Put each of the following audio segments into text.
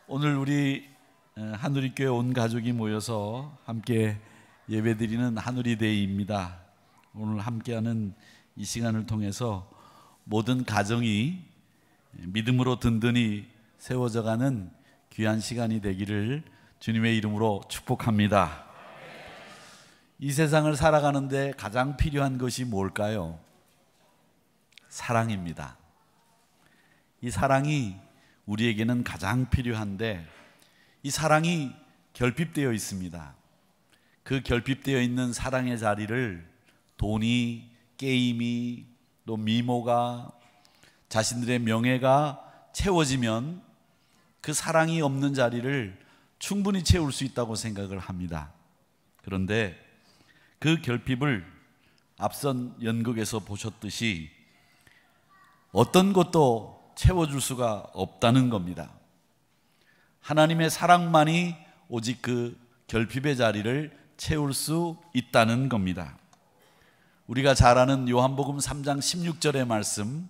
오늘 우리 한우리교회 온 가족이 모여서 함께 예배드리는 한우리데이입니다. 오늘 함께하는 이 시간을 통해서 모든 가정이 믿음으로 든든히 세워져가는 귀한 시간이 되기를 주님의 이름으로 축복합니다. 이 세상을 살아가는데 가장 필요한 것이 뭘까요? 사랑입니다. 이 사랑이 우리에게는 가장 필요한데 이 사랑이 결핍되어 있습니다. 그 결핍되어 있는 사랑의 자리를 돈이, 게임이, 또 미모가, 자신들의 명예가 채워지면 그 사랑이 없는 자리를 충분히 채울 수 있다고 생각을 합니다. 그런데 그 결핍을 앞선 연극에서 보셨듯이 어떤 것도 채워줄 수가 없다는 겁니다. 하나님의 사랑만이 오직 그 결핍의 자리를 채울 수 있다는 겁니다. 우리가 잘 아는 요한복음 3장 16절의 말씀,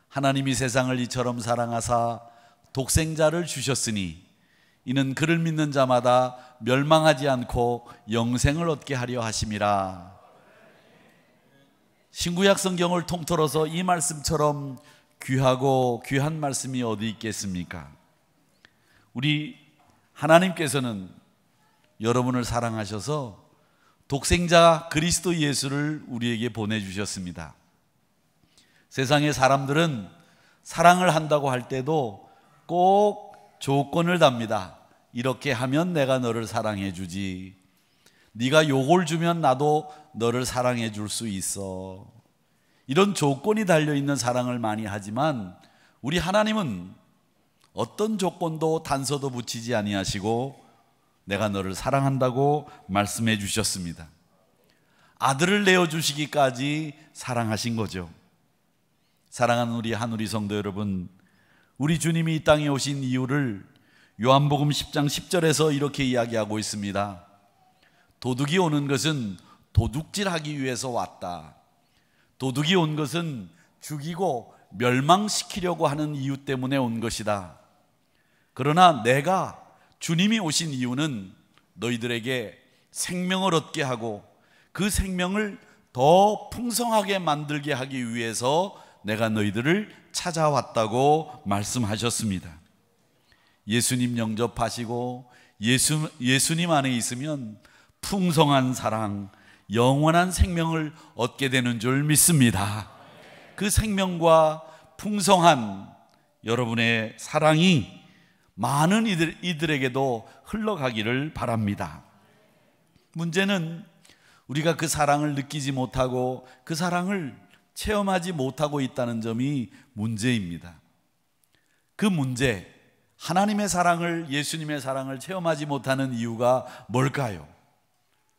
하나님이 세상을 이처럼 사랑하사 독생자를 주셨으니 이는 그를 믿는 자마다 멸망하지 않고 영생을 얻게 하려 하심이라. 신구약 성경을 통틀어서 이 말씀처럼 귀하고 귀한 말씀이 어디 있겠습니까? 우리 하나님께서는 여러분을 사랑하셔서 독생자 그리스도 예수를 우리에게 보내주셨습니다. 세상의 사람들은 사랑을 한다고 할 때도 꼭 조건을 답니다. 이렇게 하면 내가 너를 사랑해 주지, 네가 요걸 주면 나도 너를 사랑해 줄 수 있어, 이런 조건이 달려있는 사랑을 많이 하지만 우리 하나님은 어떤 조건도 단서도 붙이지 아니하시고 내가 너를 사랑한다고 말씀해 주셨습니다. 아들을 내어주시기까지 사랑하신 거죠. 사랑하는 우리 한우리 성도 여러분, 우리 주님이 이 땅에 오신 이유를 요한복음 10장 10절에서 이렇게 이야기하고 있습니다. 도둑이 오는 것은 도둑질하기 위해서 왔다. 도둑이 온 것은 죽이고 멸망시키려고 하는 이유 때문에 온 것이다. 그러나 내가, 주님이 오신 이유는 너희들에게 생명을 얻게 하고 그 생명을 더 풍성하게 만들게 하기 위해서 내가 너희들을 찾아왔다고 말씀하셨습니다. 예수님 영접하시고 예수님 안에 있으면 풍성한 사랑, 영원한 생명을 얻게 되는 줄 믿습니다. 그 생명과 풍성한 여러분의 사랑이 많은 이들에게도 흘러가기를 바랍니다. 문제는 우리가 그 사랑을 느끼지 못하고 그 사랑을 체험하지 못하고 있다는 점이 문제입니다. 그 문제, 하나님의 사랑을, 예수님의 사랑을 체험하지 못하는 이유가 뭘까요?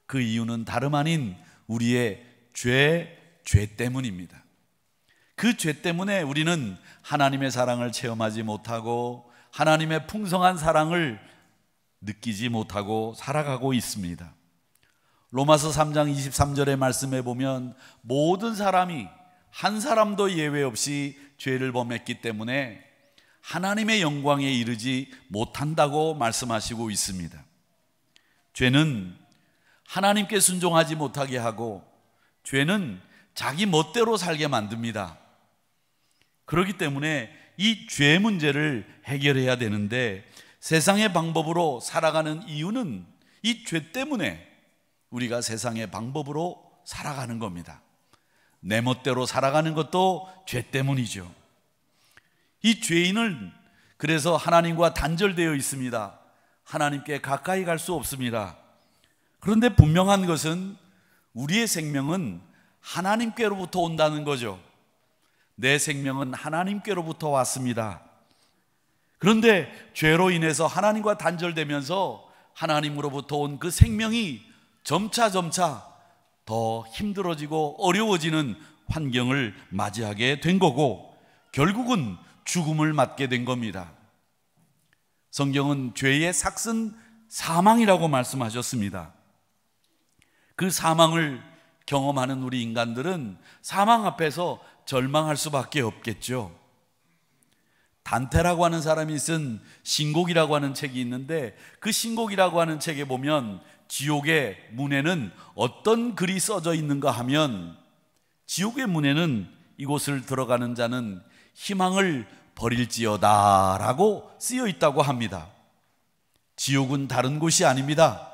그 이유는 다름 아닌 우리의 죄 때문입니다. 그 죄 때문에 우리는 하나님의 사랑을 체험하지 못하고 하나님의 풍성한 사랑을 느끼지 못하고 살아가고 있습니다. 로마서 3장 23절의 말씀에 보면 모든 사람이 한 사람도 예외 없이 죄를 범했기 때문에 하나님의 영광에 이르지 못한다고 말씀하시고 있습니다. 죄는 하나님께 순종하지 못하게 하고 죄는 자기 멋대로 살게 만듭니다. 그렇기 때문에 이 죄 문제를 해결해야 되는데 세상의 방법으로 살아가는 이유는 이 죄 때문에 우리가 세상의 방법으로 살아가는 겁니다. 내 멋대로 살아가는 것도 죄 때문이죠. 이 죄인은 그래서 하나님과 단절되어 있습니다. 하나님께 가까이 갈 수 없습니다. 그런데 분명한 것은 우리의 생명은 하나님께로부터 온다는 거죠. 내 생명은 하나님께로부터 왔습니다. 그런데 죄로 인해서 하나님과 단절되면서 하나님으로부터 온 그 생명이 점차 더 힘들어지고 어려워지는 환경을 맞이하게 된 거고 결국은 죽음을 맞게 된 겁니다. 성경은 죄의 삭은 사망이라고 말씀하셨습니다. 그 사망을 경험하는 우리 인간들은 사망 앞에서 절망할 수밖에 없겠죠. 단테라고 하는 사람이 쓴 신곡이라고 하는 책이 있는데, 그 신곡이라고 하는 책에 보면 지옥의 문에는 어떤 글이 써져 있는가 하면, 지옥의 문에는 이곳을 들어가는 자는 희망을 버릴지어다 라고 쓰여 있다고 합니다. 지옥은 다른 곳이 아닙니다.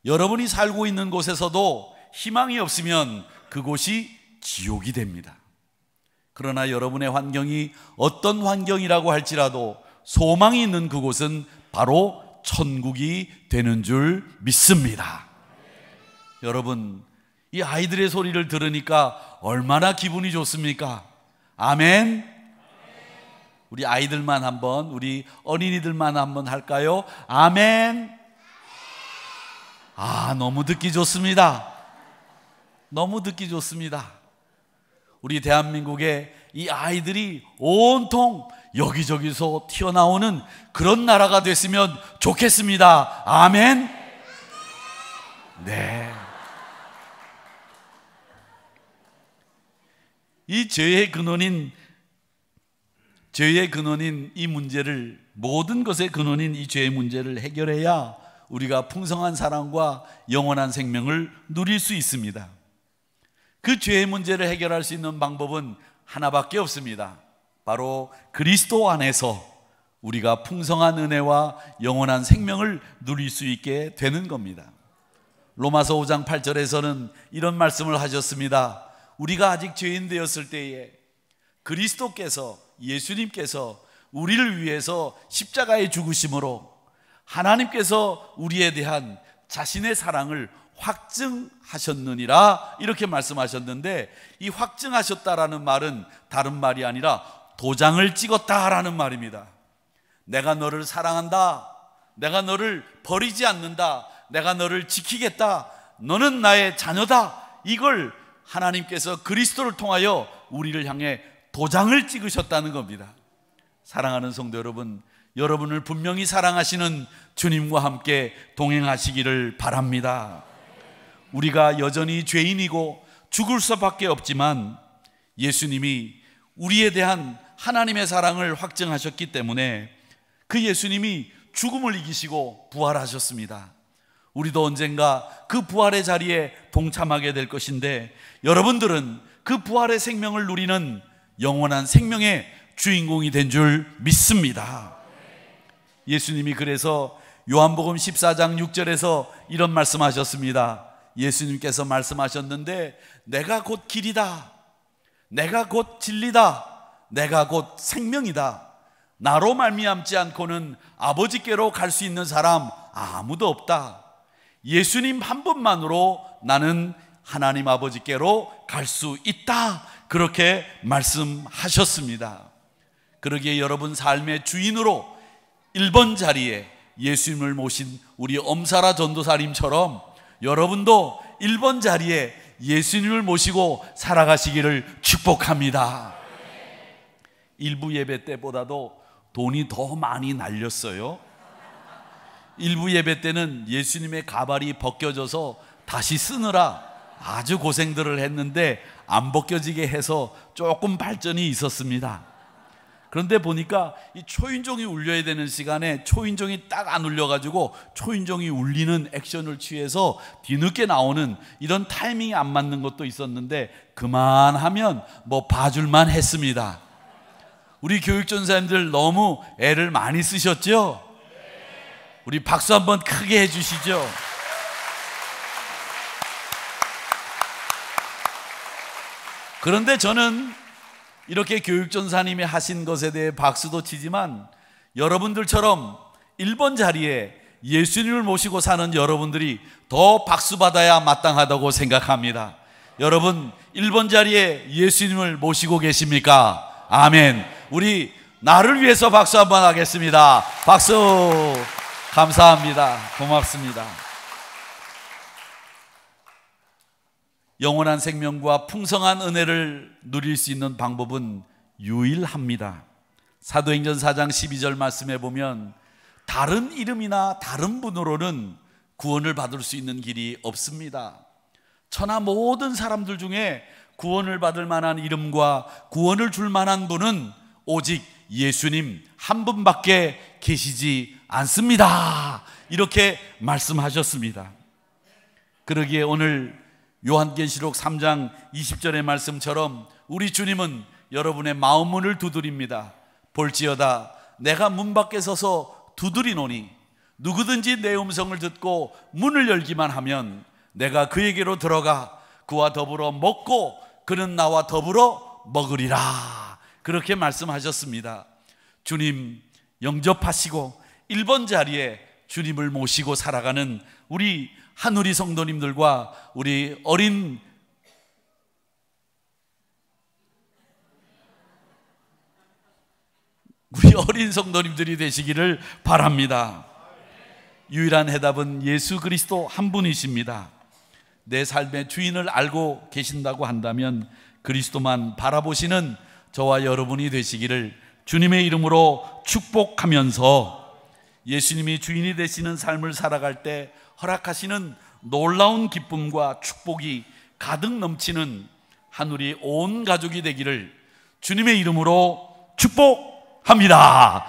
여러분이 살고 있는 곳에서도 희망이 없으면 그곳이 지옥이 됩니다. 그러나 여러분의 환경이 어떤 환경이라고 할지라도 소망이 있는 그곳은 바로 천국이 되는 줄 믿습니다. 여러분, 이 아이들의 소리를 들으니까 얼마나 기분이 좋습니까? 아멘. 우리 아이들만 한번, 우리 어린이들만 한번 할까요? 아멘. 너무 듣기 좋습니다. 너무 듣기 좋습니다. 우리 대한민국의 이 아이들이 온통 여기저기서 튀어나오는 그런 나라가 됐으면 좋겠습니다. 아멘. 네. 이 죄의 근원인 이 문제를, 모든 것의 근원인 이 죄의 문제를 해결해야 우리가 풍성한 사랑과 영원한 생명을 누릴 수 있습니다. 그 죄의 문제를 해결할 수 있는 방법은 하나밖에 없습니다. 바로 그리스도 안에서 우리가 풍성한 은혜와 영원한 생명을 누릴 수 있게 되는 겁니다. 로마서 5장 8절에서는 이런 말씀을 하셨습니다. 우리가 아직 죄인 되었을 때에 그리스도께서, 예수님께서 우리를 위해서 십자가에 죽으심으로 하나님께서 우리에 대한 자신의 사랑을 확증하셨느니라, 이렇게 말씀하셨는데, 이 확증하셨다라는 말은 다른 말이 아니라 도장을 찍었다라는 말입니다. 내가 너를 사랑한다, 내가 너를 버리지 않는다, 내가 너를 지키겠다, 너는 나의 자녀다, 이걸 하나님께서 그리스도를 통하여 우리를 향해 도장을 찍으셨다는 겁니다. 사랑하는 성도 여러분, 여러분을 분명히 사랑하시는 주님과 함께 동행하시기를 바랍니다. 우리가 여전히 죄인이고 죽을 수밖에 없지만 예수님이 우리에 대한 하나님의 사랑을 확증하셨기 때문에 그 예수님이 죽음을 이기시고 부활하셨습니다. 우리도 언젠가 그 부활의 자리에 동참하게 될 것인데, 여러분들은 그 부활의 생명을 누리는 영원한 생명의 주인공이 된 줄 믿습니다. 예수님이 그래서 요한복음 14장 6절에서 이런 말씀하셨습니다. 예수님께서 말씀하셨는데, 내가 곧 길이다, 내가 곧 진리다, 내가 곧 생명이다. 나로 말미암지 않고는 아버지께로 갈 수 있는 사람 아무도 없다. 예수님 한 분만으로 나는 하나님 아버지께로 갈 수 있다, 그렇게 말씀하셨습니다. 그러기에 여러분 삶의 주인으로 1번 자리에 예수님을 모신 우리 엄사라 전도사님처럼 여러분도 1번 자리에 예수님을 모시고 살아가시기를 축복합니다. 일부 예배 때보다도 돈이 더 많이 날렸어요. 일부 예배 때는 예수님의 가발이 벗겨져서 다시 쓰느라 아주 고생들을 했는데 안 벗겨지게 해서 조금 발전이 있었습니다. 그런데 보니까 이 초인종이 울려야 되는 시간에 초인종이 딱 안 울려가지고 초인종이 울리는 액션을 취해서 뒤늦게 나오는 이런 타이밍이 안 맞는 것도 있었는데, 그만하면 뭐 봐줄만 했습니다. 우리 교육전사님들 너무 애를 많이 쓰셨죠? 우리 박수 한번 크게 해주시죠. 그런데 저는 이렇게 교육전사님이 하신 것에 대해 박수도 치지만, 여러분들처럼 1번 자리에 예수님을 모시고 사는 여러분들이 더 박수 받아야 마땅하다고 생각합니다. 여러분 1번 자리에 예수님을 모시고 계십니까? 아멘. 우리 나를 위해서 박수 한번 하겠습니다. 박수. 감사합니다. 고맙습니다. 영원한 생명과 풍성한 은혜를 누릴 수 있는 방법은 유일합니다. 사도행전 4장 12절 말씀에 보면, 다른 이름이나 다른 분으로는 구원을 받을 수 있는 길이 없습니다. 천하 모든 사람들 중에 구원을 받을 만한 이름과 구원을 줄 만한 분은 오직 예수님 한 분밖에 계시지 않습니다. 이렇게 말씀하셨습니다. 그러기에 오늘 요한계시록 3장 20절의 말씀처럼 우리 주님은 여러분의 마음문을 두드립니다. 볼지어다 내가 문 밖에 서서 두드리노니 누구든지 내 음성을 듣고 문을 열기만 하면 내가 그에게로 들어가 그와 더불어 먹고 그는 나와 더불어 먹으리라. 그렇게 말씀하셨습니다. 주님 영접하시고 1번 자리에 주님을 모시고 살아가는 우리 한우리 성도님들과 우리 어린 성도님들이 되시기를 바랍니다. 유일한 해답은 예수 그리스도 한 분이십니다. 내 삶의 주인을 알고 계신다고 한다면 그리스도만 바라보시는 저와 여러분이 되시기를 주님의 이름으로 축복하면서 예수님이 주인이 되시는 삶을 살아갈 때 허락하시는 놀라운 기쁨과 축복이 가득 넘치는 한우리 온 가족이 되기를 주님의 이름으로 축복합니다.